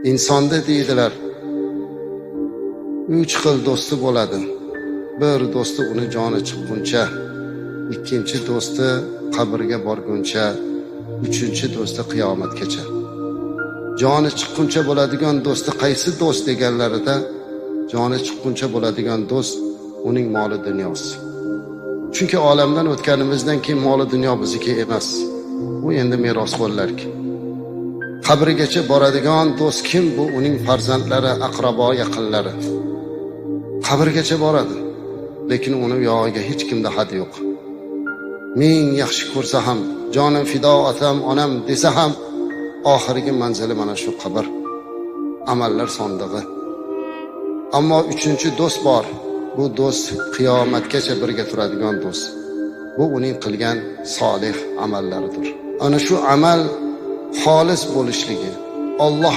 insonda deydilar 3 xil do'sti bo'ladi. Bir do'sti uni joni chiqquncha, ikkinchi do'sti qabrga borguncha, uchinchi do'sti qiyomatgacha. Joni chiqquncha bo'ladigan do'sti qaysi do'st deganlarida, joni chiqquncha bo'ladigan do'st uning moli dunyosi. Chunki olamdan o'tganimizdan keyin moli dunyo bizniki emas. Bu endi meros bo'larki. Qabrigacha boradigan do'st kim? Bu uning farzandlari, aqrabo, yaqinlari. Qabrgacha boradi, lekin uni yog'iga hech kimda had yo'q. Ming yaxshi ko'rsa ham, jonim fido otam, onam desa ham, oxirgi manzili mana shu qabr, amallar sondig'i. Ammo uchinchi do'st bor. Bu do'st qiyomatgacha birga turadigan do'st. Bu uning qilgan solih amallaridir. Ana shu amal xolis bo'lishligi, Alloh